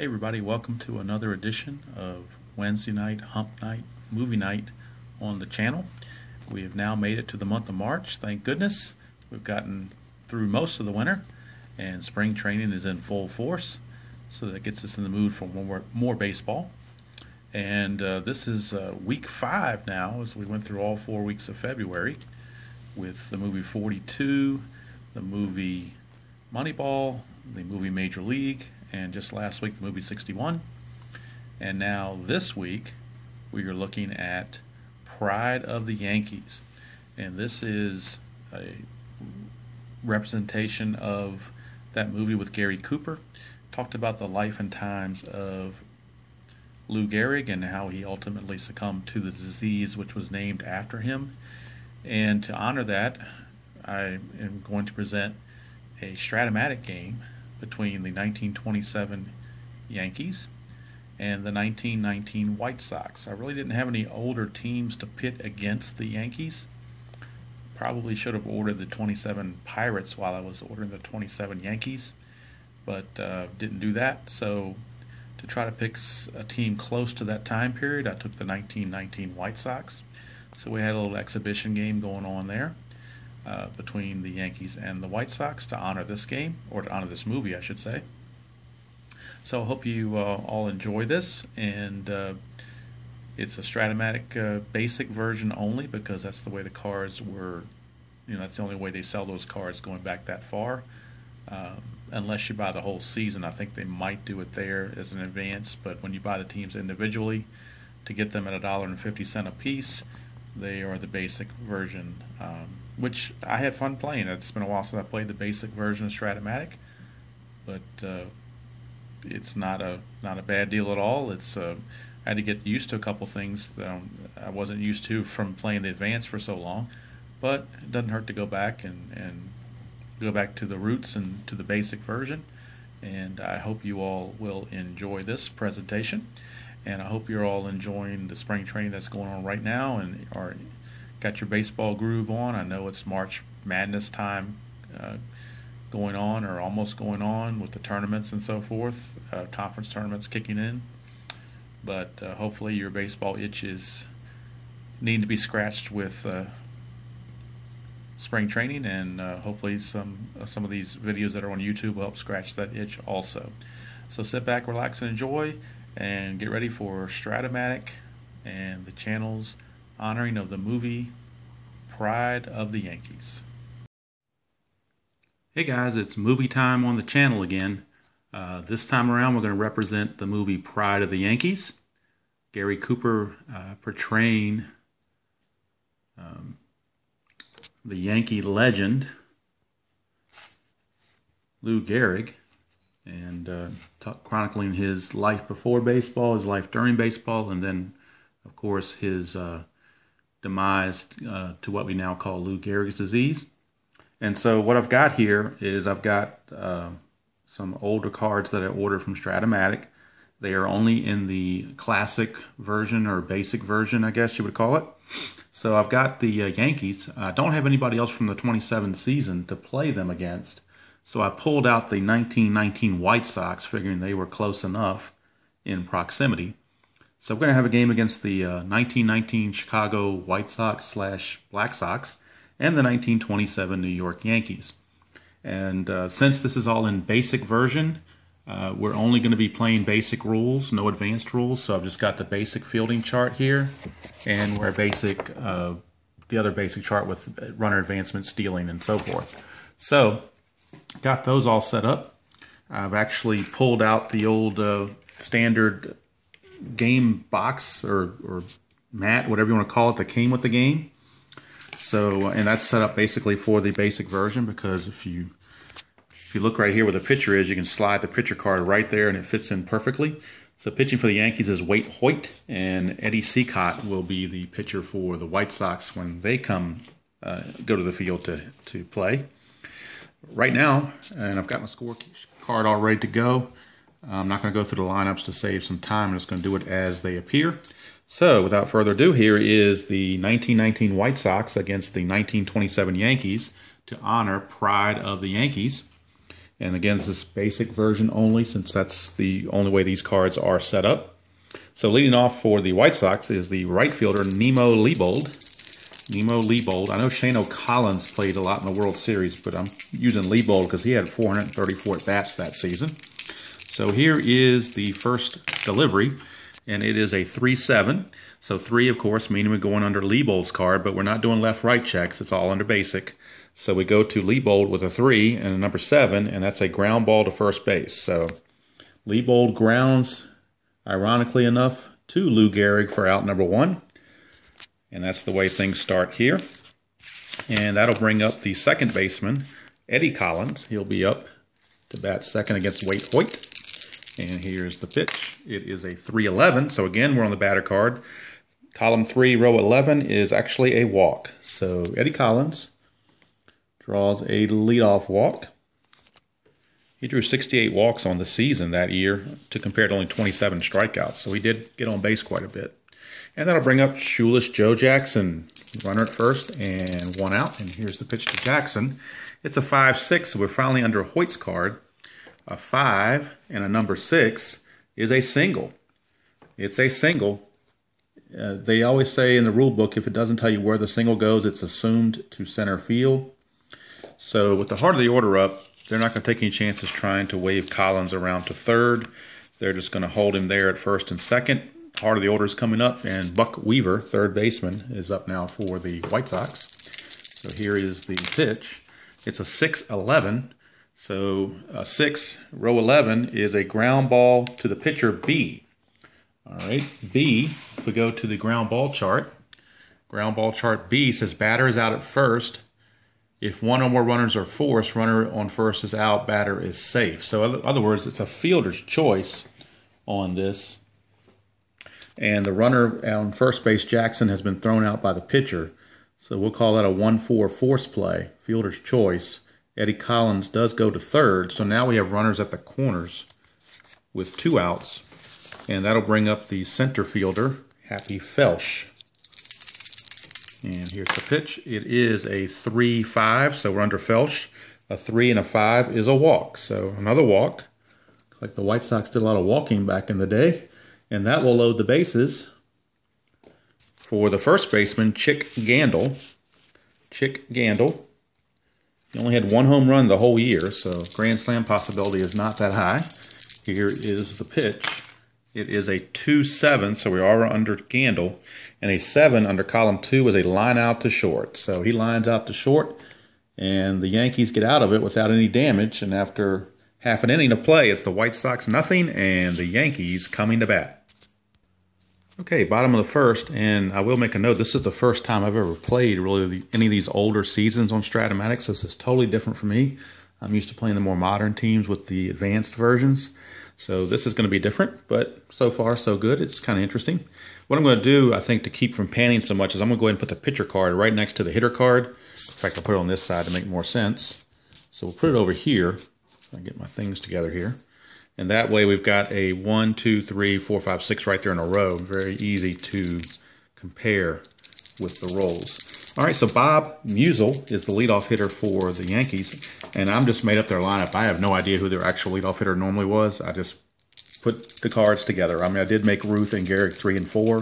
Hey everybody, welcome to another edition of Wednesday night, hump night, movie night on the channel. We have now made it to the month of March, thank goodness. We've gotten through most of the winter and spring training is in full force, so that gets us in the mood for more baseball. And this is week 5 now, as we went through all 4 weeks of February with the movie 42, the movie Moneyball, the movie Major League, and just last week the movie 61. And now this week we are looking at Pride of the Yankees. And this is a representation of that movie with Gary Cooper. Talked about the life and times of Lou Gehrig and how he ultimately succumbed to the disease which was named after him. And to honor that, I am going to present a Strat-o-matic game between the 1927 Yankees and the 1919 White Sox. I really didn't have any older teams to pit against the Yankees. Probably should have ordered the 27 Pirates while I was ordering the 27 Yankees, but didn't do that. So to try to pick a team close to that time period, I took the 1919 White Sox. So we had a little exhibition game going on there between the Yankees and the White Sox to honor this game, or to honor this movie, I should say. So I hope you all enjoy this, and it's a Strat-o-matic basic version only, because that's the way the cards were, that's the only way they sell those cards going back that far. Unless you buy the whole season, I think they might do it there as an advance, but when you buy the teams individually, to get them at $1.50 a piece, they are the basic version, which I had fun playing. It's been a while since I played the basic version of Strat-o-matic, but it's not a bad deal at all. It's I had to get used to a couple things that I wasn't used to from playing the advance for so long, but it doesn't hurt to go back and go back to the roots and to the basic version. And I hope you all will enjoy this presentation, and I hope you're all enjoying the spring training that's going on right now and are got your baseball groove on. I know it's March Madness time going on, or almost going on, with the tournaments and so forth, conference tournaments kicking in. But hopefully your baseball itches need to be scratched with spring training, and hopefully some of these videos that are on YouTube will help scratch that itch also. So sit back, relax, and enjoy, and get ready for Strat-o-matic and the channel's honoring of the movie Pride of the Yankees. Hey guys, it's movie time on the channel again. This time around we're going to represent the movie Pride of the Yankees. Gary Cooper portraying the Yankee legend Lou Gehrig, and chronicling his life before baseball, his life during baseball, and then of course his demise to what we now call Lou Gehrig's disease. And so what I've got here is I've got some older cards that I ordered from Strat-o-matic. They are only in the classic version, or basic version, I guess you would call it. So I've got the Yankees. I don't have anybody else from the 27 season to play them against. So I pulled out the 1919 White Sox, figuring they were close enough in proximity. So we're going to have a game against the 1919 Chicago White Sox / Black Sox and the 1927 New York Yankees. And since this is all in basic version, we're only going to be playing basic rules, no advanced rules. So I've just got the basic fielding chart here, and where basic, the other basic chart with runner advancement, stealing, and so forth. So got those all set up. I've actually pulled out the old standard game box or mat, whatever you want to call it, that came with the game. So, and that's set up basically for the basic version, because if you look right here where the pitcher is, you can slide the pitcher card right there and it fits in perfectly. So pitching for the Yankees is Wade Hoyt, and Eddie Seacott will be the pitcher for the White Sox when they go to the field to play. Right now, and I've got my score card all ready to go. I'm not going to go through the lineups to save some time. I'm just going to do it as they appear. So without further ado, here is the 1919 White Sox against the 1927 Yankees to honor Pride of the Yankees. And again, this is basic version only, since that's the only way these cards are set up. So leading off for the White Sox is the right fielder, Nemo Leibold. Nemo Leibold. I know Shane O'Collins played a lot in the World Series, but I'm using Leibold because he had 434 at-bats that season. So here is the first delivery, and it is a 3-7. So 3, of course, meaning we're going under Leibold's card, but we're not doing left-right checks. It's all under basic. So we go to Leibold with a 3 and a number 7, and that's a ground ball to first base. So Leibold grounds, ironically enough, to Lou Gehrig for out number 1. And that's the way things start here. And that'll bring up the second baseman, Eddie Collins. He'll be up to bat second against Waite Hoyt. And here's the pitch. It is a 3-11. So again, we're on the batter card. Column 3, row 11 is actually a walk. So Eddie Collins draws a leadoff walk. He drew 68 walks on the season that year to compare to only 27 strikeouts. So he did get on base quite a bit. And that'll bring up shoeless Joe Jackson. Runner at first and 1 out. And here's the pitch to Jackson. It's a 5-6, so we're finally under Hoyt's card. A 5 and a number 6 is a single. It's a single. They always say in the rule book, if it doesn't tell you where the single goes, it's assumed to center field. So with the heart of the order up, they're not going to take any chances trying to wave Collins around to third. They're just going to hold him there at first and second. Heart of the order is coming up, and Buck Weaver, third baseman, is up now for the White Sox. So here is the pitch. It's a 6-11. So 6, row 11, is a ground ball to the pitcher, B. All right, B, if we go to the ground ball chart B says batter is out at first. If one or more runners are forced, runner on first is out, batter is safe. So in other words, it's a fielder's choice on this. And the runner on first base, Jackson, has been thrown out by the pitcher. So we'll call that a 1-4 force play, fielder's choice. Eddie Collins does go to third. So now we have runners at the corners with 2 outs. And that'll bring up the center fielder, Happy Felsch. And here's the pitch. It is a 3-5, so we're under Felsch. A 3 and a 5 is a walk. So another walk. Looks like the White Sox did a lot of walking back in the day. And that will load the bases for the first baseman, Chick Gandil. Chick Gandil. He only had 1 home run the whole year, so grand slam possibility is not that high. Here is the pitch. It is a 2-7, so we are under Gandil. And a 7 under column 2 is a line out to short. So he lines out to short, and the Yankees get out of it without any damage. And after half an inning to play, it's the White Sox nothing, and the Yankees coming to bat. Okay, bottom of the first, and I will make a note, this is the first time I've ever played really any of these older seasons on Strat-o-matic, so this is totally different for me. I'm used to playing the more modern teams with the advanced versions, so this is going to be different, but so far so good. It's kind of interesting. What I'm going to do, I think, to keep from panning so much is I'm going to go ahead and put the pitcher card right next to the hitter card. In fact, I'll put it on this side to make more sense. So we'll put it over here. So I get my things together here. And that way we've got a 1, 2, 3, 4, 5, 6 right there in a row. Very easy to compare with the roles. All right, so Bob Musial is the leadoff hitter for the Yankees. And I'm just made up their lineup. I have no idea who their actual leadoff hitter normally was. I just put the cards together. I mean, I did make Ruth and Gehrig 3 and 4.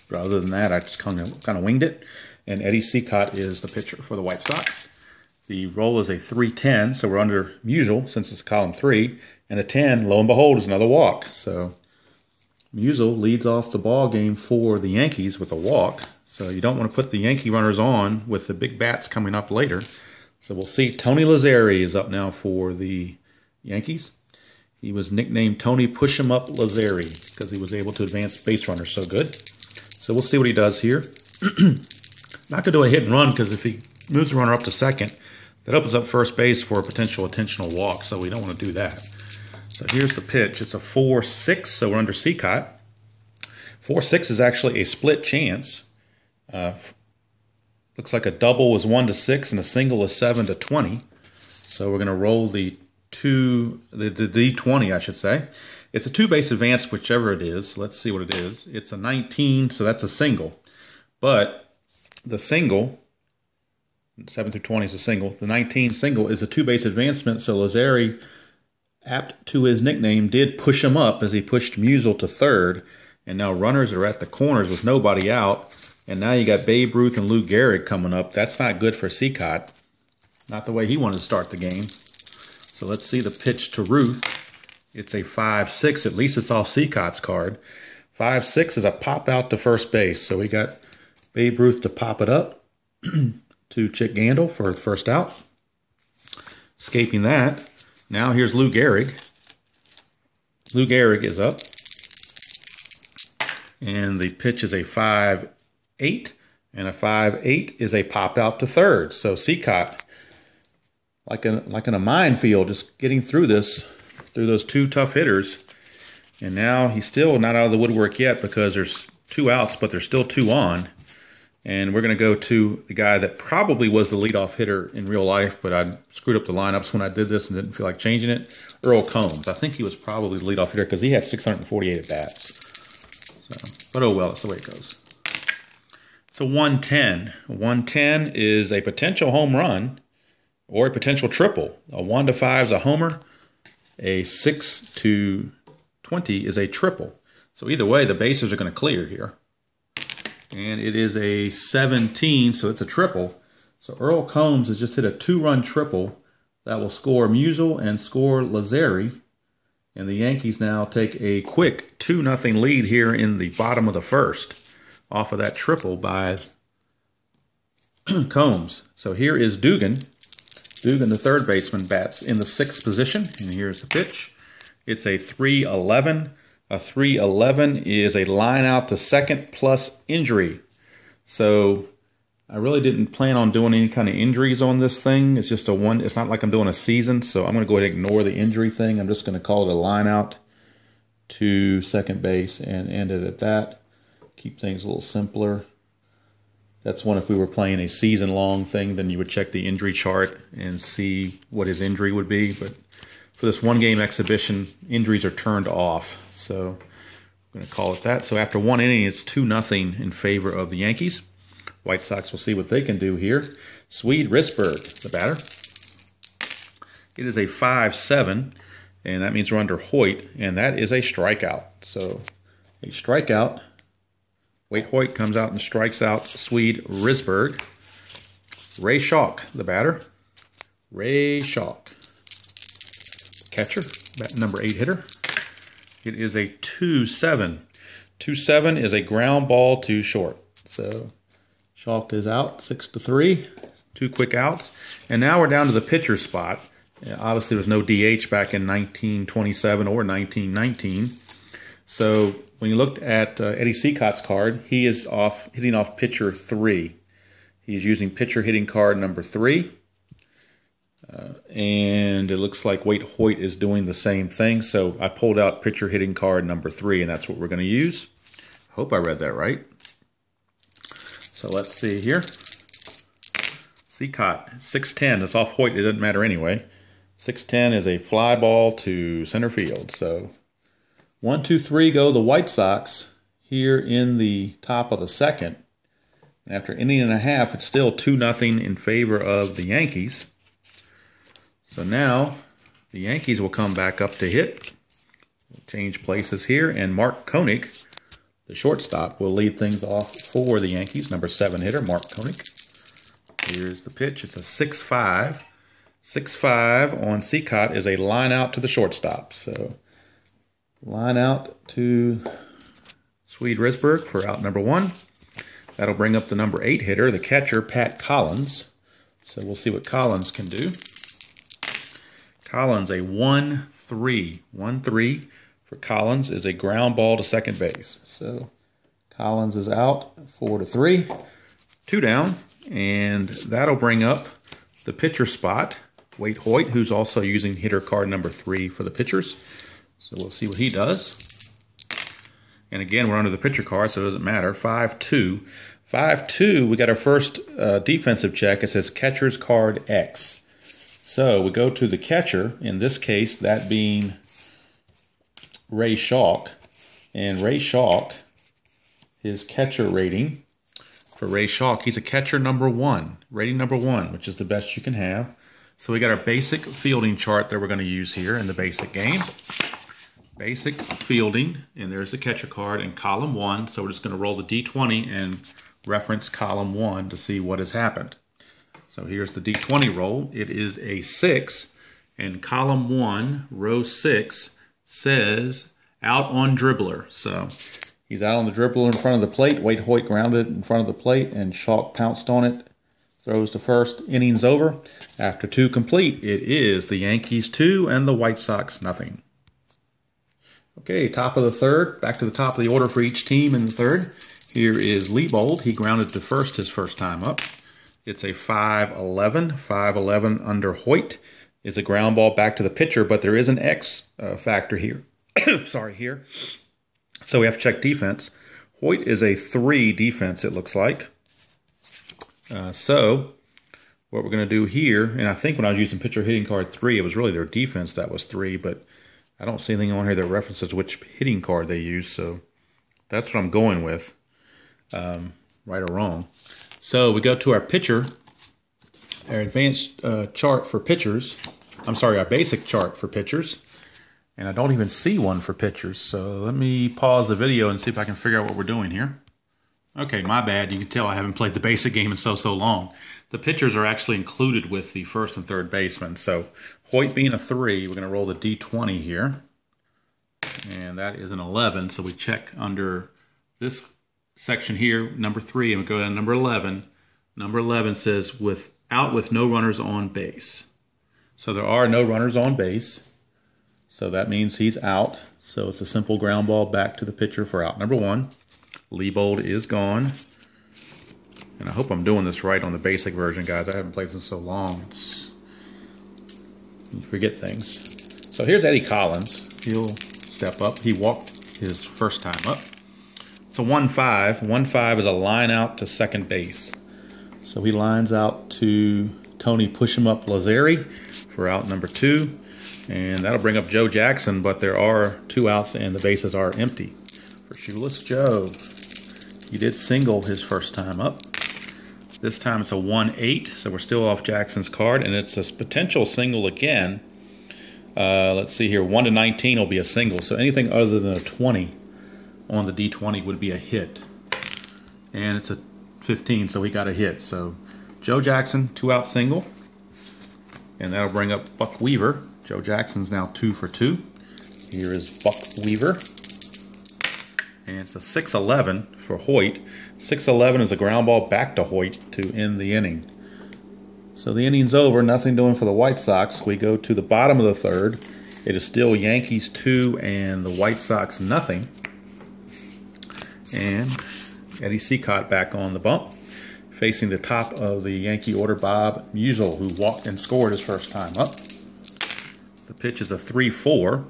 But other than that, I just kind of winged it. And Eddie Cicotte is the pitcher for the White Sox. The roll is a 3-10, so we're under Musial since it's column 3. And a 10, lo and behold, is another walk. So Musial leads off the ball game for the Yankees with a walk. So you don't want to put the Yankee runners on with the big bats coming up later. So we'll see. Tony Lazzeri is up now for the Yankees. He was nicknamed Tony Push 'em Up Lazzeri because he was able to advance base runners so good. So we'll see what he does here. Not going to do a hit and run because if he moves the runner up to second, that opens up first base for a potential intentional walk. So we don't want to do that. So here's the pitch. It's a 4-6, so we're under Cicotte. 4-6 is actually a split chance. Looks like a double was 1-6 and a single is 7-20. So we're going to roll the D20, I should say. It's a 2-base advance, whichever it is. Let's see what it is. It's a 19, so that's a single. But the single 7 through 20 is a single. The 19 single is a two-base advancement, so Lazzeri, apt to his nickname, did push him up as he pushed Musial to third. And now runners are at the corners with nobody out. And now you got Babe Ruth and Lou Gehrig coming up. That's not good for Cicotte. Not the way he wanted to start the game. So let's see the pitch to Ruth. It's a 5-6. At least it's off Cicotte's card. 5-6 is a pop out to first base. So we got Babe Ruth to pop it up to Chick Gandil for the first out. Escaping that. Now here's Lou Gehrig. Lou Gehrig is up. And the pitch is a 5-8. And a 5-8 is a pop out to third. So Cicotte, like in a minefield, just getting through this, through those two tough hitters. And now he's still not out of the woodwork yet because there's 2 outs, but there's still 2 on. And we're going to go to the guy that probably was the leadoff hitter in real life, but I screwed up the lineups when I did this and didn't feel like changing it. Earl Combs. I think he was probably the leadoff hitter because he had 648 at-bats. So, but oh well, that's the way it goes. It's a 110. A 110 is a potential home run or a potential triple. A 1 to 5 is a homer. A 6 to 20 is a triple. So either way, the bases are going to clear here. And it is a 17, so it's a triple. So Earl Combs has just hit a 2-run triple that will score Musial and score Lazzeri. And the Yankees now take a quick 2-0 lead here in the bottom of the first off of that triple by Combs. So here is Dugan. Dugan, the third baseman, bats in the 6th position. And here's the pitch. It's a 3-11. A 3-11 is a line out to second plus injury. So I really didn't plan on doing any kind of injuries on this thing. It's just a one. It's not like I'm doing a season. So I'm going to go ahead and ignore the injury thing. I'm just going to call it a line out to second base and end it at that. Keep things a little simpler. That's one if we were playing a season-long thing, then you would check the injury chart and see what his injury would be. But for this one-game exhibition, injuries are turned off. So I'm going to call it that. So after 1 inning, it's 2-0 in favor of the Yankees. White Sox will see what they can do here. Swede Risberg, the batter. It is a 5-7, and that means we're under Hoyt, and that is a strikeout. So a strikeout. Wade Hoyt comes out and strikes out Swede Risberg. Ray Schalk, the batter. Ray Schalk. Catcher, number 8 hitter. It is a 2-7. 2-7 is a ground ball to short. So Schalk is out 6-3. 2 quick outs. And now we're down to the pitcher spot. Obviously, there was no DH back in 1927 or 1919. So when you looked at Eddie Cicotte's card, he is hitting off pitcher 3. He's using pitcher hitting card number 3. And it looks like Wade Hoyt is doing the same thing. So I pulled out pitcher hitting card number 3, and that's what we're going to use. I hope I read that right. So let's see here. Cicotte, 6'10". It's off Hoyt. It doesn't matter anyway. 6'10" is a fly ball to center field. So 1, 2, 3 go the White Sox here in the top of the second. After an inning and a half, it's still 2-0 in favor of the Yankees. So now the Yankees will come back up to hit. We'll change places here, and Mark Koenig, the shortstop, will lead things off for the Yankees. Number 7 hitter, Mark Koenig. Here's the pitch. It's a 6-5. 6-5 on Cicotte is a line out to the shortstop. So line out to Swede Risberg for out number 1. That'll bring up the number 8 hitter, the catcher, Pat Collins. So we'll see what Collins can do. Collins, a 1-3. 1-3 for Collins is a ground ball to second base. So Collins is out 4-3. 2 down. And that'll bring up the pitcher spot, Wade Hoyt, who's also using hitter card number 3 for the pitchers. So we'll see what he does. And again, we're under the pitcher card, so it doesn't matter. 5-2. 5-2, we got our first defensive check. It says catcher's card X. So we go to the catcher, in this case, that being Ray Schalk. And Ray Schalk, his catcher rating for Ray Schalk. He's a catcher number 1, rating number 1, which is the best you can have. So we got our basic fielding chart that we're going to use here in the basic game. Basic fielding, and there's the catcher card in column 1. So we're just going to roll the D20 and reference column 1 to see what has happened. So here's the D20 roll. It is a 6, and column 1, row 6, says out on dribbler. So he's out on the dribbler in front of the plate. Wade Hoyt grounded in front of the plate, and Schalk pounced on it. Throws to first. Innings over. After 2 complete, it is the Yankees 2 and the White Sox nothing. Okay, top of the third. Back to the top of the order for each team in the third. Here is Liebold. He grounded to first his first time up. It's a 5-11. 5-11 under Hoyt. It's a ground ball back to the pitcher, but there is an X factor here. Sorry, here. So we have to check defense. Hoyt is a 3 defense, it looks like. So what we're going to do here, and I think when I was using pitcher hitting card 3, it was really their defense that was 3, but I don't see anything on here that references which hitting card they use, so that's what I'm going with, right or wrong. So we go to our pitcher, our advanced chart for pitchers. I'm sorry, our basic chart for pitchers, and I don't even see one for pitchers, so let me pause the video and see if I can figure out what we're doing here. Okay, my bad. You can tell I haven't played the basic game in so long. The pitchers are actually included with the first and third baseman. So Hoyt being a 3, we're going to roll the D20 here. And that is an 11. So we check under this section here, number 3, and we go down to number 11. Number 11 says out with no runners on base. So there are no runners on base. So that means he's out. So it's a simple ground ball back to the pitcher for out number 1. Liebold is gone. And I hope I'm doing this right on the basic version, guys. I haven't played this in so long. You forget things. So here's Eddie Collins. He'll step up. He walked his first time up. It's a 1-5. 1-5 is a line out to second base. So he lines out to Tony Push-Em-Up Lazzeri for out number 2. And that'll bring up Joe Jackson, but there are 2 outs and the bases are empty for Shoeless Joe. He did single his first time up. This time it's a 1-8, so we're still off Jackson's card, and it's a potential single again. Let's see here, 1-19 will be a single, so anything other than a 20 on the D20 would be a hit. And it's a 15, so he got a hit. So Joe Jackson, 2-out single, and that'll bring up Buck Weaver. Joe Jackson's now 2 for 2. Here is Buck Weaver. And it's a 6-11 for Hoyt. 6-11 is a ground ball back to Hoyt to end the inning. So the inning's over, nothing doing for the White Sox. We go to the bottom of the third. It is still Yankees 2 and the White Sox nothing. And Eddie Cicotte back on the bump. Facing the top of the Yankee order, Bob Musial, who walked and scored his first time up. The pitch is a 3-4.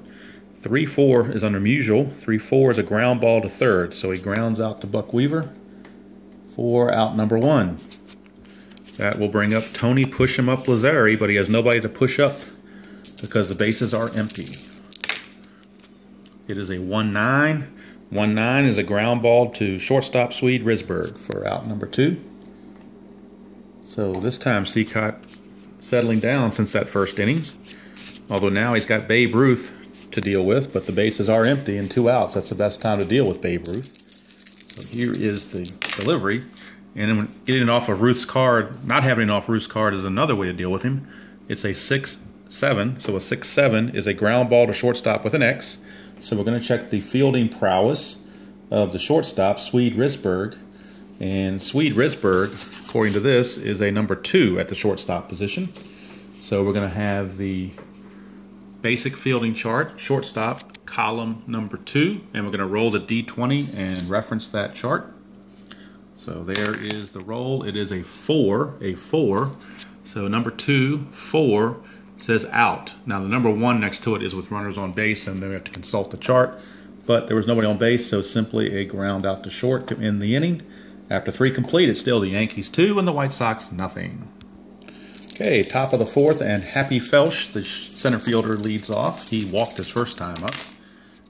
3-4 is under Musial. 3-4 is a ground ball to third. So he grounds out to Buck Weaver for out number 1. That will bring up Tony Push-Em-Up Lazzeri, but he has nobody to push up because the bases are empty. It is a 1-9. 1-9 is a ground ball to shortstop Swede Risberg for out number 2. So this time Cicotte settling down since that first innings. Although now he's got Babe Ruth to deal with, but the bases are empty and 2 outs. That's the best time to deal with Babe Ruth. So here is the delivery. And then getting it off of Ruth's card, not having it off Ruth's card is another way to deal with him. It's a 6-7. So a 6-7 is a ground ball to shortstop with an X. So we're going to check the fielding prowess of the shortstop, Swede Risberg. And Swede Risberg, according to this, is a number 2 at the shortstop position. So we're going to have the basic fielding chart, shortstop, column number 2, and we're going to roll the D20 and reference that chart. So there is the roll. It is a 4. So number 2, 4, says out. Now the number 1 next to it is with runners on base, and then we have to consult the chart. But there was nobody on base, so simply a ground out to short to end the inning. After 3 complete, it's still the Yankees 2 and the White Sox nothing. Okay, top of the 4th, and Happy Felsch, the center fielder, leads off. He walked his first time up.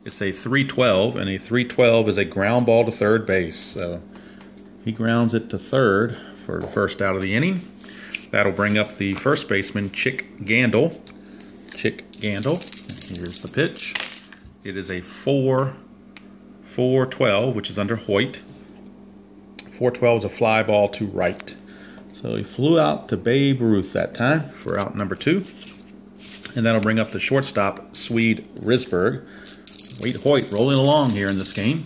It's a 3-12, and a 3-12 is a ground ball to third base. So He grounds it to third for the first out of the inning. That'll bring up the first baseman, Chick Gandil. Here's the pitch. It is a 4-12, which is under Hoyt. 4-12 is a fly ball to right. So he flew out to Babe Ruth that time for out number 2. And that'll bring up the shortstop, Swede Risberg. Wade Hoyt rolling along here in this game.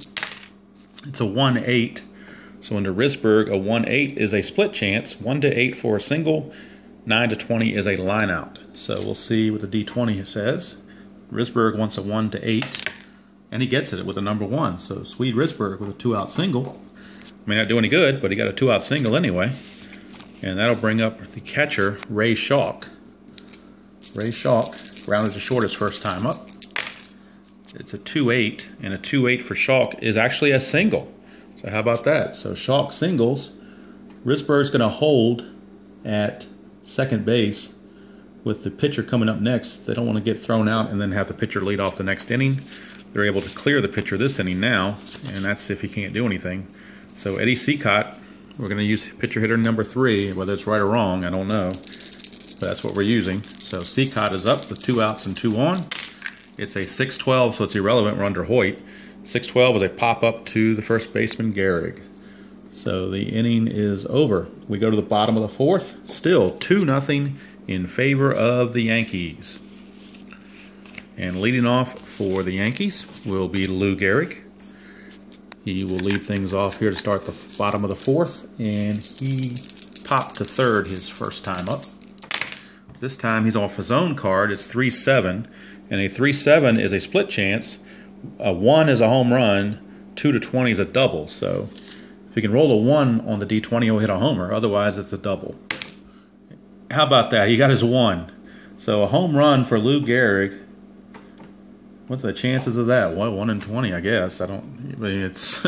It's a 1-8. So under Risberg, a 1-8 is a split chance. 1-8 for a single. 9-20 is a line out. So we'll see what the D20 says. Risberg wants a 1-8. And he gets it with a number 1. So Swede Risberg with a 2-out single. May not do any good, but he got a 2-out single anyway. And that'll bring up the catcher, Ray Schalk. Ray Schalk grounded to short his first time up. It's a 2-8, and a 2-8 for Schalk is actually a single. So how about that? So Schalk singles. Risberg's going to hold at second base with the pitcher coming up next. They don't want to get thrown out and then have the pitcher lead off the next inning. They're able to clear the pitcher this inning now, and that's if he can't do anything. So Eddie Cicotte, we're going to use pitcher hitter number 3. Whether it's right or wrong, I don't know. But that's what we're using. So Cicotte is up with 2 outs and 2 on. It's a 6-12, so it's irrelevant. We're under Hoyt. 6-12 is a pop-up to the first baseman, Gehrig. So the inning is over. We go to the bottom of the 4th. Still 2-0 in favor of the Yankees. And leading off for the Yankees will be Lou Gehrig. He will lead things off here to start the bottom of the 4th. And he popped to third his first time up. This time he's off his own card. It's 3-7. And a 3-7 is a split chance. A 1 is a home run. 2-20 is a double. So if he can roll a 1 on the D20, he'll hit a homer. Otherwise, it's a double. How about that? He got his 1. So a home run for Lou Gehrig. What's the chances of that? Well, 1 in 20, I guess. I mean, it's,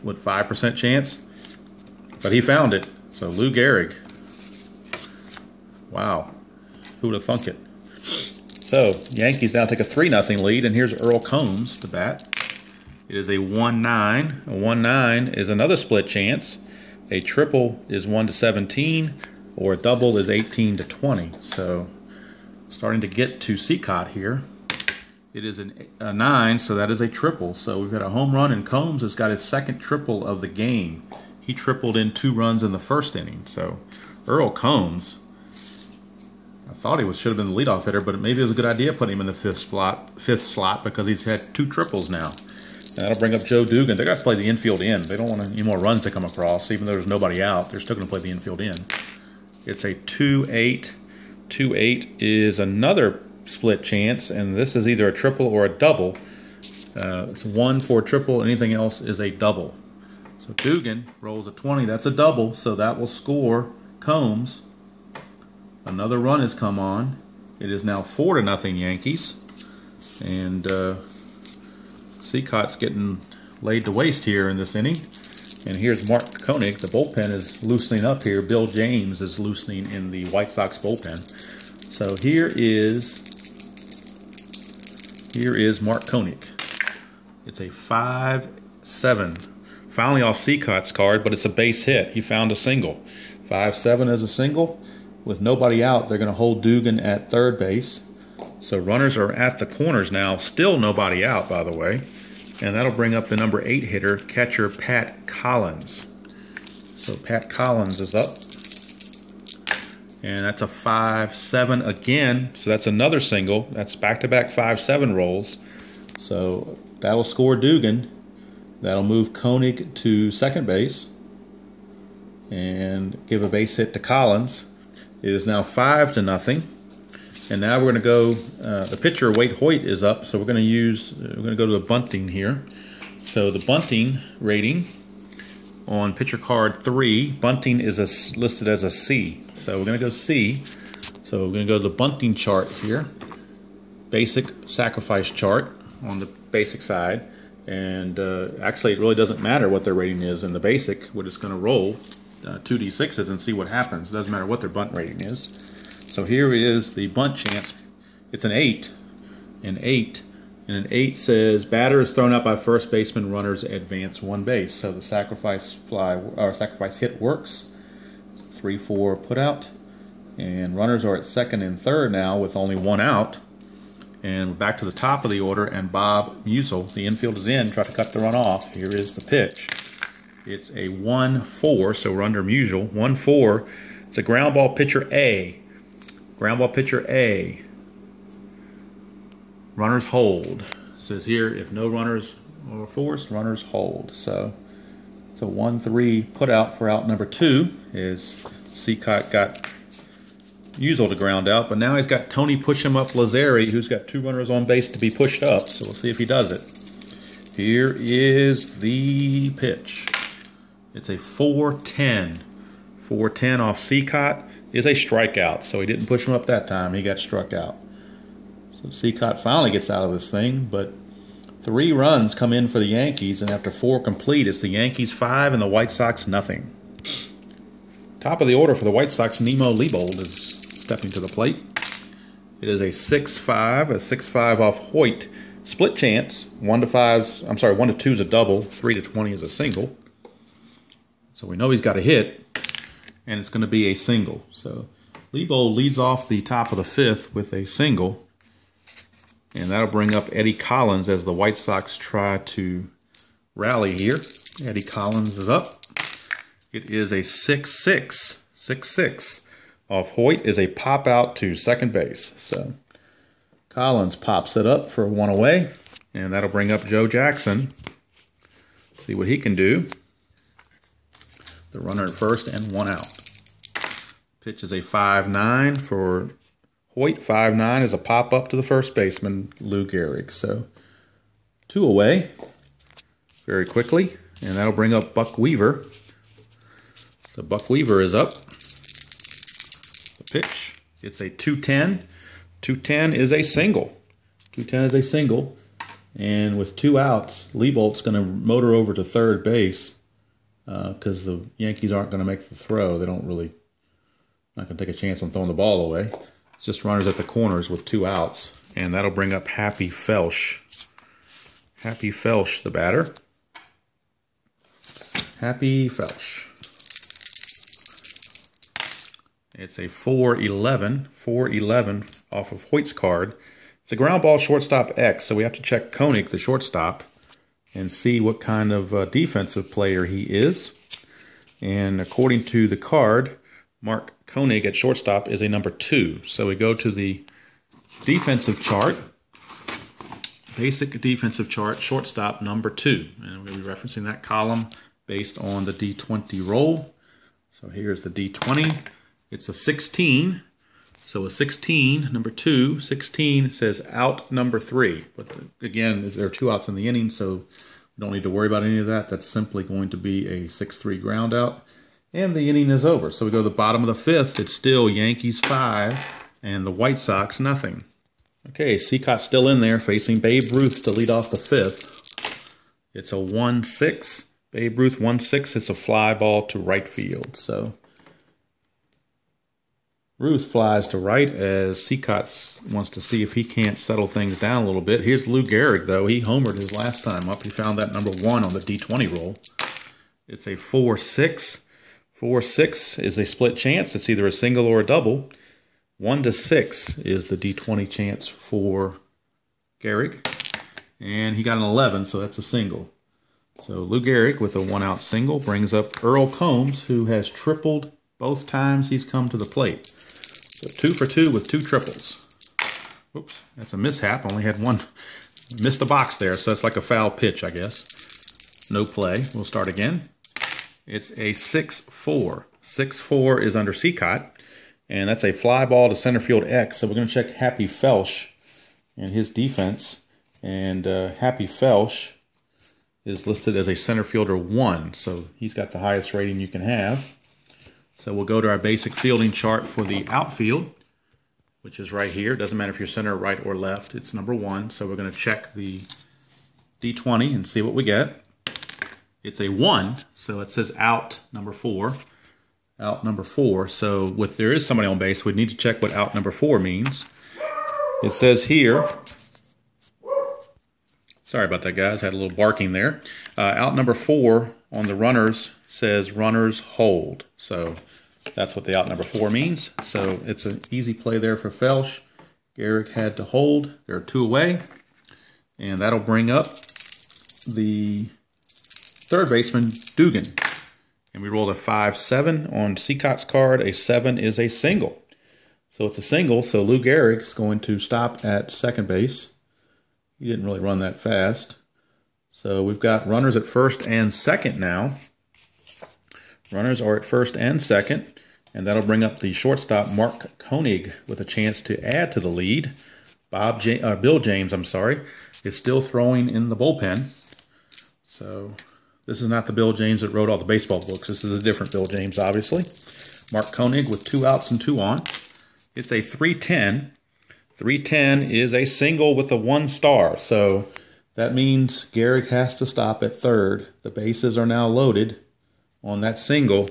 what, 5% chance? But he found it. So Lou Gehrig. Wow. Who would have thunk it? So, Yankees now take a 3-0 lead, and here's Earl Combs to bat. It is a 1-9. A 1-9 is another split chance. A triple is 1-17, or a double is 18-20. So, starting to get to Cicotte here. It is a 9, so that is a triple. So we've got a home run, and Combs has got his second triple of the game. He tripled in 2 runs in the first inning. So Earl Combs, I thought he should have been the leadoff hitter, but maybe it was a good idea putting him in the fifth slot because he's had 2 triples now. And that'll bring up Joe Dugan. They got to play the infield in. They don't want any more runs to come across, even though there's nobody out. They're still going to play the infield in. It's a 2-8. 2-8 is another split chance, and this is either a triple or a double. It's 1 for a triple. Anything else is a double. So Dugan rolls a 20. That's a double, so that will score Combs. Another run has come on. It is now 4-0 Yankees, and Cicotte's getting laid to waste here in this inning. And here's Mark Koenig. The bullpen is loosening up here. Bill James is loosening in the White Sox bullpen. So here is Mark Koenig. It's a 5-7. Finally off Cicotte's card, but it's a base hit. He found a single. 5-7 is a single. With nobody out, they're going to hold Dugan at third base. So runners are at the corners now. Still nobody out, by the way. And that'll bring up the number 8 hitter, catcher Pat Collins. So Pat Collins is up. And that's a 5-7 again. So that's another single. That's back-to-back 5-7 rolls. So that'll score Dugan. That'll move Koenig to second base and give a base hit to Collins. It is now 5-0. And now we're going to go, the pitcher, Wade Hoyt, is up. So we're going to go to the bunting here. So the bunting rating on pitcher card 3, bunting is listed as a C. So we're going to go C. So we're going to go to the bunting chart here. Basic sacrifice chart on the basic side. And actually it really doesn't matter what their rating is in the basic. We're just going to roll 2d6s and see what happens. It doesn't matter what their bunt rating is. So here is the bunt chance. It's an 8. An 8 And an 8 says batter is thrown out by first baseman, runners advance 1 base. So the sacrifice hit works. 3-4 put out. And runners are at second and third now with only 1 out. And back to the top of the order, and Bob Musial, the infield is in, try to cut the run off. Here is the pitch. It's a 1-4, so we're under Musial. 1-4. It's a ground ball, pitcher A. Ground ball, pitcher A. Runners hold. It says here, if no runners are forced, runners hold. So it's a 1-3 put out for out number 2. Is Cicotte got Musial to ground out, but now he's got Tony push him up Lazzeri, who's got 2 runners on base to be pushed up. So we'll see if he does it. Here is the pitch. It's a 4-10. 4-10 off Cicotte is a strikeout. So he didn't push him up that time. He got struck out. So Cicotte finally gets out of this thing, but 3 runs come in for the Yankees, and after 4 complete, it's the Yankees 5 and the White Sox nothing. Top of the order for the White Sox, Nemo Leibold is stepping to the plate. It is a 6-5 off Hoyt. Split chance. 1-2 is a double. 3-20 is a single. So we know he's got a hit, and it's going to be a single. So Leibold leads off the top of the 5th with a single. And that'll bring up Eddie Collins as the White Sox try to rally here. Eddie Collins is up. It is a 6-6. 6-6. Off Hoyt is a pop out to second base. So Collins pops it up for 1 away. And that'll bring up Joe Jackson. See what he can do. The runner at first and 1 out. Pitch is a 5-9 for Hoyt. 5-9 is a pop up to the first baseman, Lou Gehrig. So 2 away very quickly, and that'll bring up Buck Weaver. So Buck Weaver is up. The pitch, it's a 2-10. 2-10 is a single. 2-10 is a single, and with 2 outs, Leibold's going to motor over to third base because the Yankees aren't going to make the throw. They don't really, not going to take a chance on throwing the ball away. It's just runners at the corners with 2 outs. And that'll bring up Happy Felsch. Happy Felsch, the batter. Happy Felsch. It's a 4-11. 4-11 off of Hoyt's card. It's a ground ball, shortstop X. So we have to check Koenig, the shortstop, and see what kind of defensive player he is. And according to the card, Mark Koenig at shortstop is a number 2. So we go to the defensive chart, basic defensive chart, shortstop number 2. And we're going to be referencing that column based on the D20 roll. So here's the D20. It's a 16. So a 16, number 2, 16 says out number 3. But again, there are 2 outs in the inning, so we don't need to worry about any of that. That's simply going to be a 6-3 ground out. And the inning is over. So we go to the bottom of the 5th. It's still Yankees 5 and the White Sox nothing. Okay, Cicotte's still in there facing Babe Ruth to lead off the 5th. It's a 1-6. Babe Ruth 1-6. It's a fly ball to right field. So Ruth flies to right as Cicotte wants to see if he can't settle things down a little bit. Here's Lou Gehrig, though. He homered his last time up. He found that number 1 on the D20 roll. It's a 4-6. 4-6 is a split chance. It's either a single or a double. 1-6 is the D20 chance for Gehrig. And he got an 11, so that's a single. So Lou Gehrig with a 1-out single brings up Earl Combs, who has tripled both times he's come to the plate. So 2 for 2 with 2 triples. Whoops, that's a mishap. Only had 1. Missed the box there, so it's like a foul pitch, I guess. No play. We'll start again. It's a 6-4. 6-4 is under Cicotte, and that's a fly ball to center field X. So we're going to check Happy Felsch and his defense. And Happy Felsch is listed as a center fielder 1, so he's got the highest rating you can have. So we'll go to our basic fielding chart for the outfield, which is right here. It doesn't matter if you're center, right, or left. It's number 1. So we're going to check the D20 and see what we get. It's a 1, so it says out number 4. Out number 4. So if there is somebody on base, we need to check what out number 4 means. It says here, Sorry about that, guys. Had a little barking there. Out number 4 on the runners says runners hold. So that's what the out number 4 means. So it's an easy play there for Felsch. Gehrig had to hold. There are 2 away. And that'll bring up the third baseman, Dugan. And we rolled a 5-7 on Cicott's card. A 7 is a single. So it's a single, so Lou Gehrig's going to stop at second base. He didn't really run that fast. So we've got runners at first and second now. Runners are at first and second. And that'll bring up the shortstop, Mark Koenig, with a chance to add to the lead. Bill James, is still throwing in the bullpen. So this is not the Bill James that wrote all the baseball books. This is a different Bill James, obviously. Mark Koenig with 2 outs and 2 on. It's a 3-10. 3-10 is a single with a 1 star. So that means Gehrig has to stop at third. The bases are now loaded on that single.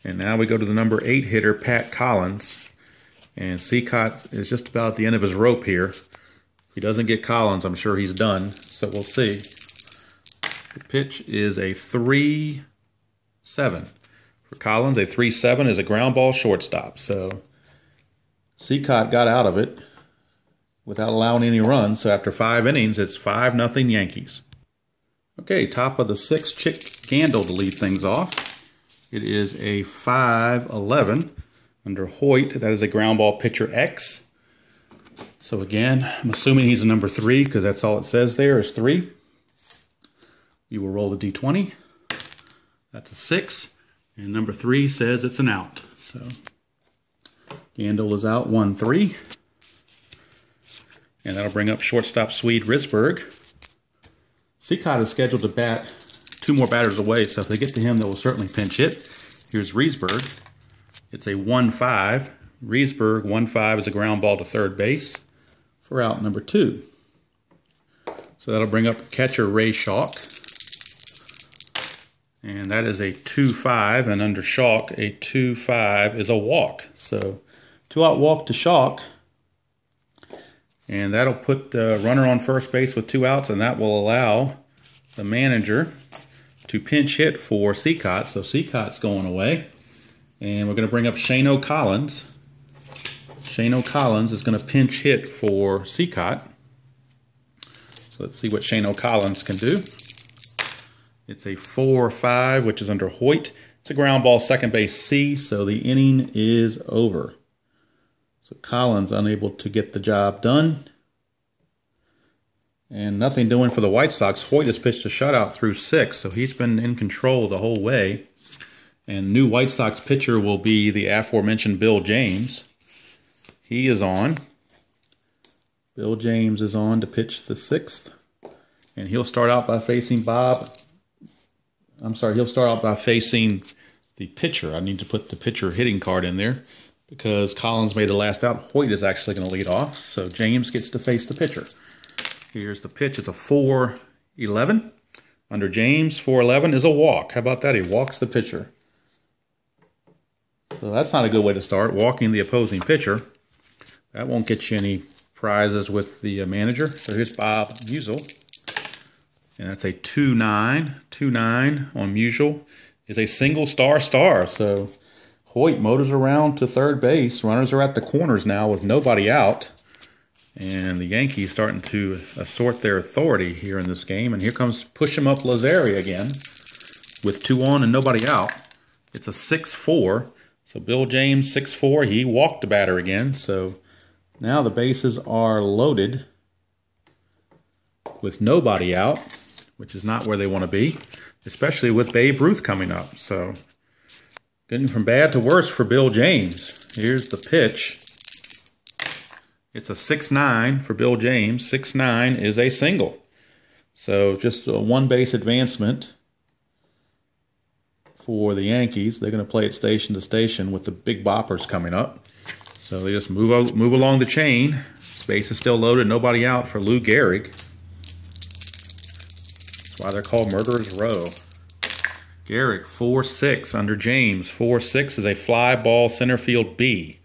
And now we go to the number 8 hitter, Pat Collins. And Cicotte is just about at the end of his rope here. If he doesn't get Collins, I'm sure he's done. So we'll see. The pitch is a 3-7. For Collins, a 3-7 is a ground ball shortstop. So Cicotte got out of it without allowing any runs. So after 5 innings, it's 5-0 Yankees. Okay, top of the 6th, Chick Gandil to lead things off. It is a 5-11 under Hoyt. That is a ground ball pitcher X. So again, I'm assuming he's a number 3 because that's all it says there is 3. You will roll the D20. That's a 6. And number 3 says it's an out. So Gandil is out 1-3. And that'll bring up shortstop Swede Risberg. Cicotte is scheduled to bat 2 more batters away, so if they get to him, they will certainly pinch hit. Here's Risberg. It's a 1-5. Risberg, 1-5 is a ground ball to third base for out number 2. So that'll bring up catcher Ray Schalk. And that is a 2-5, and under Schalk, a 2-5 is a walk. So 2-out walk to Schalk. And that'll put the runner on first base with 2 outs, and that will allow the manager to pinch hit for Cicotte. So Cicotte's going away. And we're going to bring up Shane Collins. Shane Collins is going to pinch hit for Cicotte. So let's see what Shane Collins can do. It's a 4-5, which is under Hoyt. It's a ground ball, second base C, so the inning is over. So Collins unable to get the job done. And nothing doing for the White Sox. Hoyt has pitched a shutout through 6, so he's been in control the whole way. And new White Sox pitcher will be the aforementioned Bill James. He is on. Bill James is on to pitch the 6th. And he'll start out by facing he'll start out by facing the pitcher. I need to put the pitcher hitting card in there because Collins made the last out. Hoyt is actually going to lead off, so James gets to face the pitcher. Here's the pitch. It's a 4-11. Under James, 4-11 is a walk. How about that? He walks the pitcher. So that's not a good way to start, walking the opposing pitcher. That won't get you any prizes with the manager. So here's Bob Musial. And that's a 2-9. 2-9 on Musial is a single star. So Hoyt motors around to third base. Runners are at the corners now with nobody out. And the Yankees starting to assert their authority here in this game. And here comes Push 'em Up Lazari again with 2 on and nobody out. It's a 6-4. So Bill James, 6-4. He walked the batter again. So now the bases are loaded with nobody out, which is not where they want to be, especially with Babe Ruth coming up. So getting from bad to worse for Bill James. Here's the pitch. It's a 6-9 for Bill James. 6-9 is a single. So just a 1 base advancement for the Yankees. They're going to play it station to station with the big boppers coming up. So they just move along the chain. Base is still loaded. Nobody out for Lou Gehrig. That's why they're called Murderers Row. Gehrig, 4-6 under James. 4-6 is a fly ball center field B.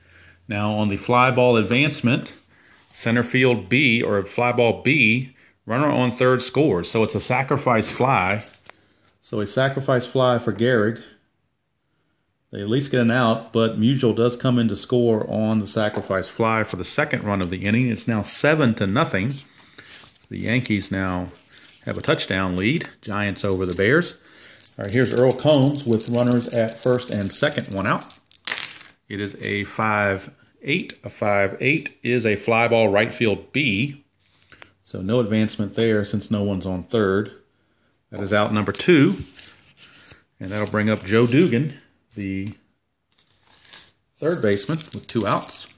Now on the fly ball advancement, center field B, or fly ball B, Runner on third scores. So it's a sacrifice fly. So a sacrifice fly for Gehrig. They at least get an out, but Musial does come in to score on the sacrifice fly for the second run of the inning. It's now 7-0. The Yankees now have a touchdown lead. Giants over the Bears. All right, here's Earl Combs with runners at first and second, one out. It is a 5-8. A 5-8 is a fly ball right field B. So no advancement there since no one's on third. That is out number 2. And that'll bring up Joe Dugan, the third baseman, with 2 outs.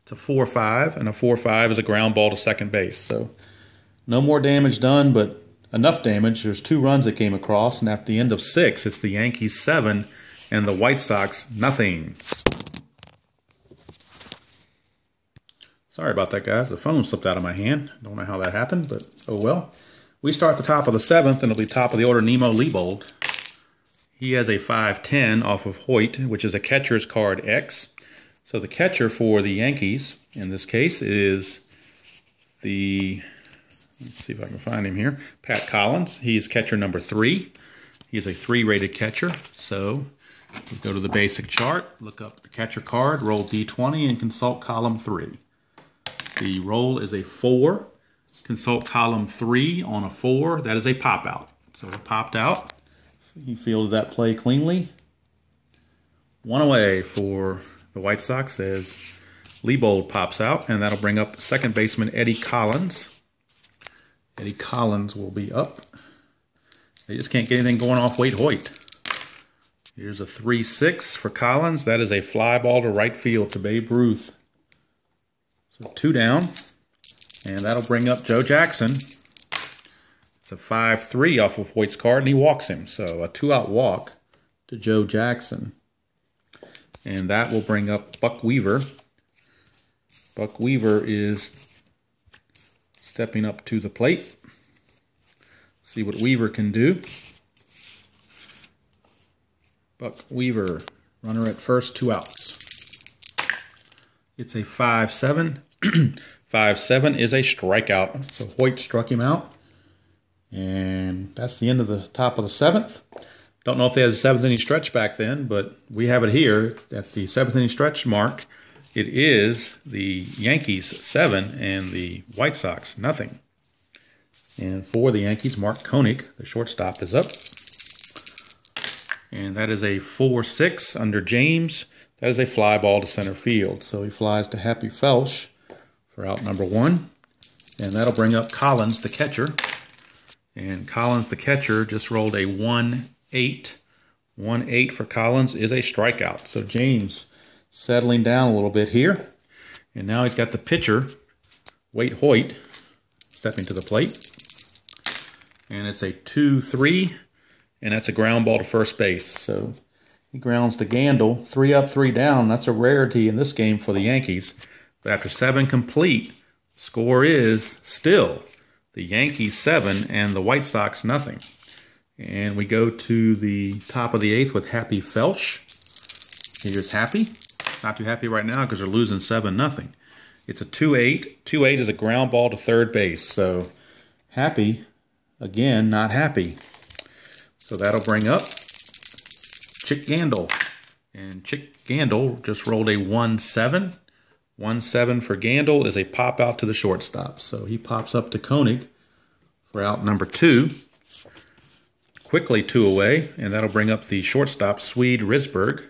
It's a 4-5, and a 4-5 is a ground ball to second base. So no more damage done, but enough damage. There's 2 runs that came across, and at the end of 6, it's the Yankees 7 and the White Sox nothing. Sorry about that, guys. The phone slipped out of my hand. Don't know how that happened, but oh well. We start at the top of the 7th, and it'll be top of the order Nemo Leibold. He has a 5-10 off of Hoyt, which is a catcher's card X. So the catcher for the Yankees, in this case, is the, let's see if I can find him here, Pat Collins. He's catcher number 3. He's a 3-rated catcher. So we go to the basic chart, look up the catcher card, roll D20, and consult column 3. The roll is a 4. Consult column 3 on a 4. That is a pop out. So it popped out. He fielded that play cleanly. 1 away for the White Sox as Leibold pops out, and that'll bring up second baseman Eddie Collins. Eddie Collins will be up. They just can't get anything going off Wade Hoyt. Here's a 3-6 for Collins. That is a fly ball to right field to Babe Ruth. So 2 down, and that'll bring up Joe Jackson. It's a 5-3 off of Hoyt's card, and he walks him. So a 2-out walk to Joe Jackson. And that will bring up Buck Weaver. Buck Weaver is stepping up to the plate. See what Weaver can do. Buck Weaver, runner at first, 2 outs. It's a 5-7. 5-7 is a strikeout. So Hoyt struck him out. And that's the end of the top of the 7th. Don't know if they had a 7th inning stretch back then, but we have it here at the 7th inning stretch mark. It is the Yankees 7 and the White Sox nothing. And for the Yankees, Mark Koenig, the shortstop, is up. And that is a 4-6 under James. That is a fly ball to center field. So he flies to Happy Felsch for out number 1. And that'll bring up Collins, the catcher. And Collins, the catcher, just rolled a 1-8. 1-8 for Collins is a strikeout. So James settling down a little bit here. And now he's got the pitcher, Wade Hoyt, stepping to the plate. And it's a 2-3, and that's a ground ball to first base. So he grounds to Gandil, 3 up, 3 down. That's a rarity in this game for the Yankees. But after 7 complete, score is still the Yankees 7 and the White Sox nothing. And we go to the top of the 8th with Happy Felsch. Here's Happy. Not too happy right now because they're losing 7-0. It's a 2-8. 2-8 is a ground ball to third base. So Happy, again, not happy. So that'll bring up Chick Gandil. And Chick Gandil just rolled a 1-7. 1-7 for Gandil is a pop out to the shortstop. So he pops up to Koenig for out number 2. Quickly 2 away, and that'll bring up the shortstop, Swede Risberg.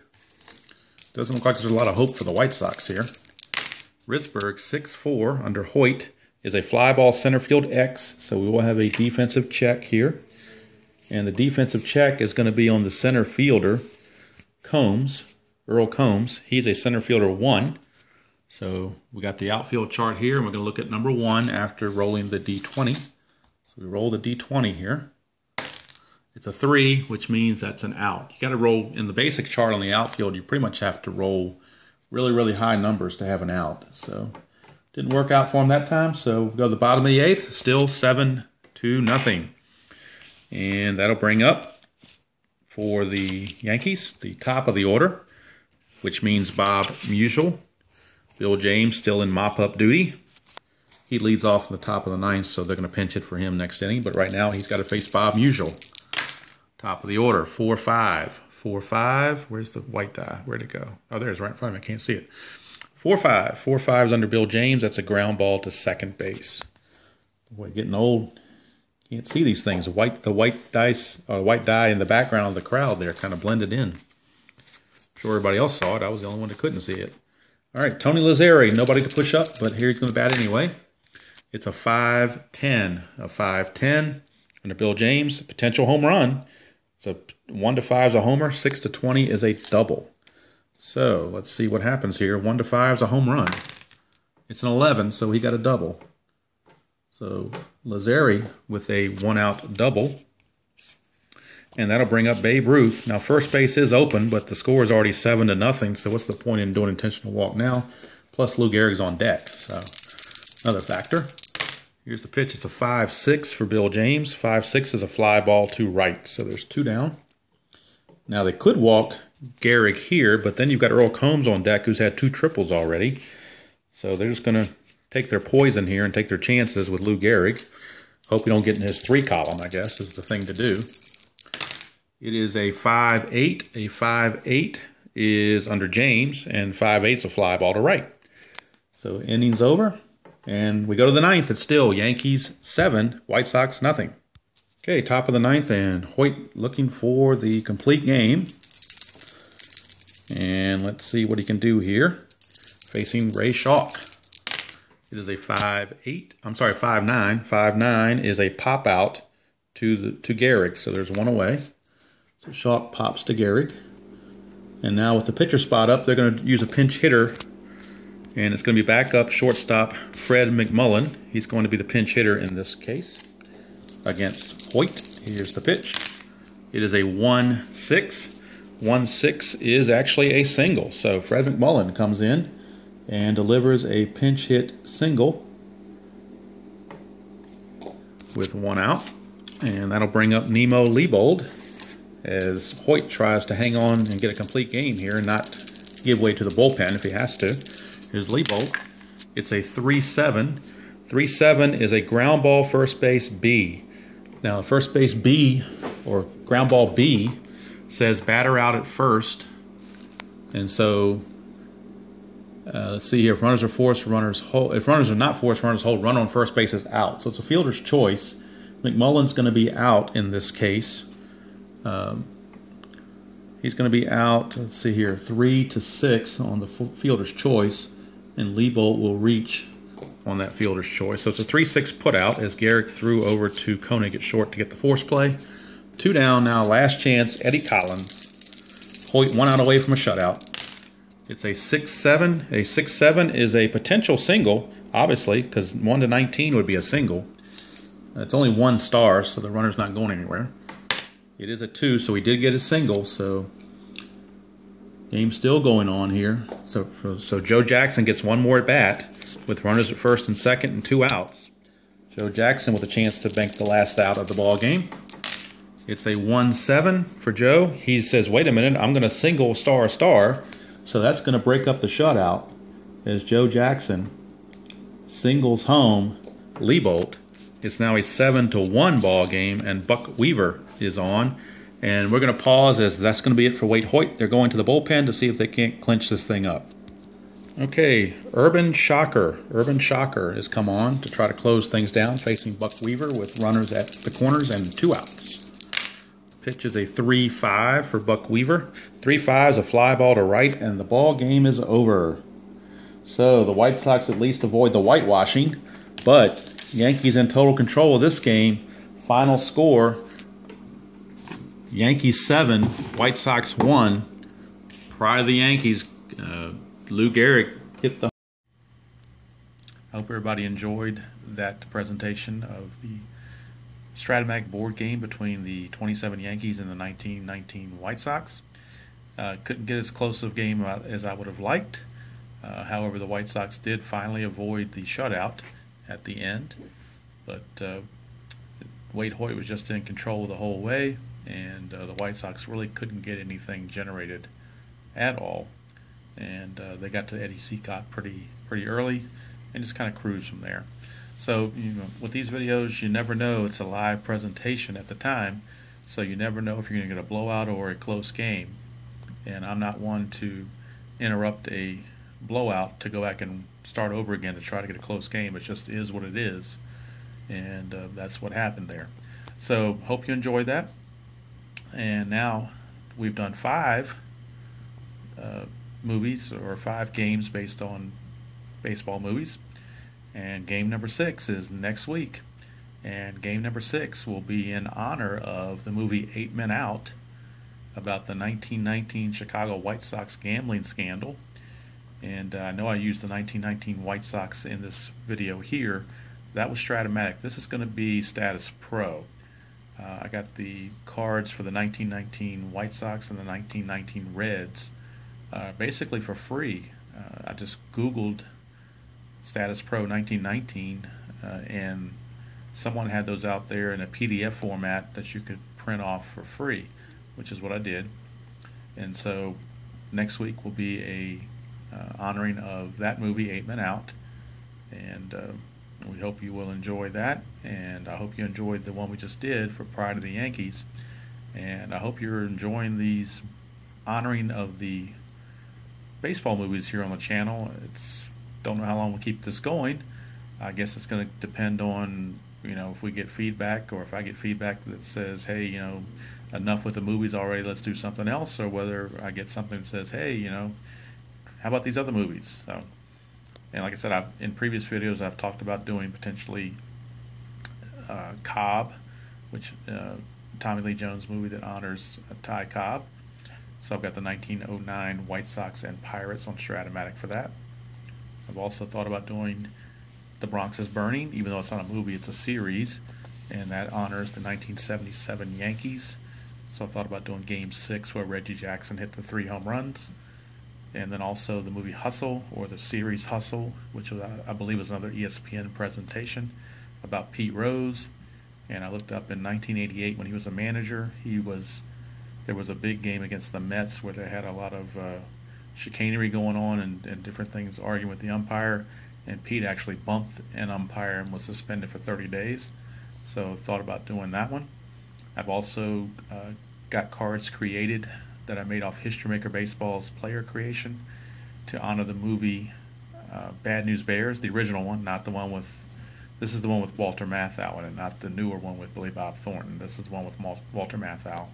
Doesn't look like there's a lot of hope for the White Sox here. Risberg, 6'4", under Hoyt, is a fly ball center field X, so we will have a defensive check here. And the defensive check is going to be on the center fielder, Combs, Earl Combs. He's a center fielder 1. So we got the outfield chart here, and we're going to look at number 1 after rolling the D20. So we roll the D20 here. It's a 3, which means that's an out. You got to roll, in the basic chart on the outfield, you pretty much have to roll really, really high numbers to have an out. So didn't work out for him that time. So we go to the bottom of the 8th, still 7-0. And that'll bring up for the Yankees the top of the order, which means Bob Musial. Bill James still in mop-up duty. He leads off in the top of the ninth, so they're going to pinch hit for him next inning. But right now, he's got to face Bob Musial. Top of the order, 4-5. 4-5. Where's the white die? Where'd it go? Oh, there's right in front of me. I can't see it. 4-5. 4-5 is under Bill James. That's a ground ball to second base. Boy, getting old. Can't see these things. The white dice, or the white die in the background of the crowd there, kind of blended in. I'm sure everybody else saw it. I was the only one that couldn't see it. All right, Tony Lazzeri, nobody to push up, but here he's going to bat anyway. It's a 5-10. A 5-10 under Bill James. Potential home run. So 1-5 is a homer. 6-20 is a double. So let's see what happens here. 1-5 is a home run. It's an 11, so he got a double. So Lazzeri with a one-out double. And that'll bring up Babe Ruth. Now, first base is open, but the score is already 7-0. So what's the point in doing intentional walk now? Plus, Lou Gehrig's on deck. So another factor. Here's the pitch. It's a 5-6 for Bill James. 5-6 is a fly ball to right. So there's 2 down. Now, they could walk Gehrig here, but then you've got Earl Combs on deck, who's had 2 triples already. So they're just going to take their poison here and take their chances with Lou Gehrig. Hope you don't get in his 3 column, I guess, is the thing to do. It is a 5-8. A 5-8 is under James, and 5-8 is a fly ball to right. So innings over, and we go to the 9th. It's still Yankees 7, White Sox nothing. Okay, top of the 9th, and Hoyt looking for the complete game. And let's see what he can do here. Facing Ray Schalk. It is a 5-8. I'm sorry, 5-9. 5-9 is a pop out to Gehrig. So there's 1 away. So Schalk pops to Gehrig. And now with the pitcher spot up, they're going to use a pinch hitter. And it's going to be backup shortstop Fred McMullen. He's going to be the pinch hitter in this case against Hoyt. Here's the pitch. It is a 1-6. 1-6 is actually a single. So Fred McMullen comes in and delivers a pinch hit single with 1 out. And that'll bring up Nemo Leibold as Hoyt tries to hang on and get a complete game here and not give way to the bullpen if he has to. Here's Leibold. It's a 3-7. 3-7 is a ground ball first base B. Now, first base B, or ground ball B, says batter out at first. And so, let's see here. If runners are forced, runners hold. If runners are not forced, runners hold. Runner on first base is out. So it's a fielder's choice. McMullen's going to be out in this case. He's going to be out, let's see here, 3-6 on the fielder's choice. And Leibold will reach on that fielder's choice. So it's a 3-6 put out as Gehrig threw over to Koenig at short to get the force play. 2 down now, last chance, Eddie Collins. Hoyt 1 out away from a shutout. It's a 6-7. A 6-7 is a potential single, obviously, because 1-19 would be a single. It's only 1 star, so the runner's not going anywhere. It is a 2, so he did get a single, so game's still going on here. So Joe Jackson gets 1 more at bat with runners at first and second and 2 outs. Joe Jackson with a chance to bank the last out of the ball game. It's a 1-7 for Joe. He says, wait a minute, I'm going to single star. So that's going to break up the shutout as Joe Jackson singles home Leibold. It's now a 7-1 ball game, and Buck Weaver is on. And we're going to pause as that's going to be it for Wade Hoyt. They're going to the bullpen to see if they can't clinch this thing up. Okay, Urban Shocker. Urban Shocker has come on to try to close things down, facing Buck Weaver with runners at the corners and 2 outs. Pitch is a 3-5 for Buck Weaver. 3-5 is a fly ball to right, and the ball game is over. So the White Sox at least avoid the whitewashing, but Yankees in total control of this game. Final score, Yankees 7, White Sox 1. Prior to the Yankees, Lou Gehrig hit the... I hope everybody enjoyed that presentation of the Strat-o-matic board game between the 27 Yankees and the 1919 White Sox. Couldn't get as close of a game as I would have liked. However, the White Sox did finally avoid the shutout at the end. But Wade Hoyt was just in control the whole way, and the White Sox really couldn't get anything generated at all. And they got to Eddie Seacott pretty early and just kind of cruised from there. So, with these videos, you never know. It's a live presentation at the time, so you never know if you're going to get a blowout or a close game. And I'm not one to interrupt a blowout to go back and start over again to try to get a close game. It just is what it is, and that's what happened there. So, hope you enjoyed that. And now we've done 5 movies or 5 games based on baseball movies. And game number 6 is next week. And game number 6 will be in honor of the movie 8 Men Out, about the 1919 Chicago White Sox gambling scandal. And I know I used the 1919 White Sox in this video here. That was Strat-o-matic. This is going to be Status Pro. I got the cards for the 1919 White Sox and the 1919 Reds basically for free. I just Googled Status Pro 1919 and someone had those out there in a PDF format that you could print off for free, which is what I did. And so next week will be a honoring of that movie, 8 Men Out, and we hope you will enjoy that, and I hope you enjoyed the one we just did for Pride of the Yankees, and I hope you're enjoying these honoring of the baseball movies here on the channel. Don't know how long we'll keep this going. I guess it's going to depend on, if we get feedback, or if I get feedback that says, hey, enough with the movies already, let's do something else, or whether I get something that says, hey, how about these other movies? So, and like I said, in previous videos I've talked about doing potentially Cobb, which Tommy Lee Jones movie that honors Ty Cobb. So I've got the 1909 White Sox and Pirates on Strat-o-matic for that. I've also thought about doing The Bronx is Burning, even though it's not a movie, it's a series, and that honors the 1977 Yankees. So I thought about doing Game 6 where Reggie Jackson hit the 3 home runs. And then also the movie Hustle, or the series Hustle, which I believe was another ESPN presentation about Pete Rose. And I looked up in 1988 when he was a manager, there was a big game against the Mets where they had a lot of chicanery going on and different things, arguing with the umpire, and Pete actually bumped an umpire and was suspended for 30 days. So thought about doing that one. I've also got cards created that I made off History Maker Baseball's player creation to honor the movie Bad News Bears, the original one, not the one with, this is the one with Walter Matthau in it, not the newer one with Billy Bob Thornton. This is the one with Walter Matthau,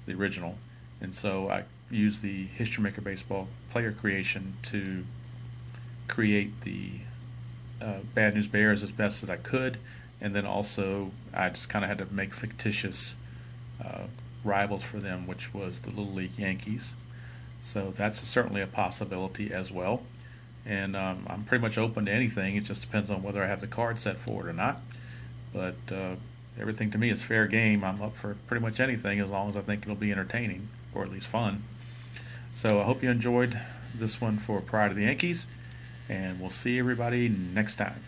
the original. And so I used the History Maker Baseball player creation to create the Bad News Bears as best as I could, and then also I just kind of had to make fictitious rivals for them, which was the Little League Yankees. So that's certainly a possibility as well. And I'm pretty much open to anything. It just depends on whether I have the card set for it or not. But everything to me is fair game. I'm up for pretty much anything as long as I think it'll be entertaining, or at least fun. So I hope you enjoyed this one for Pride of the Yankees, and we'll see everybody next time.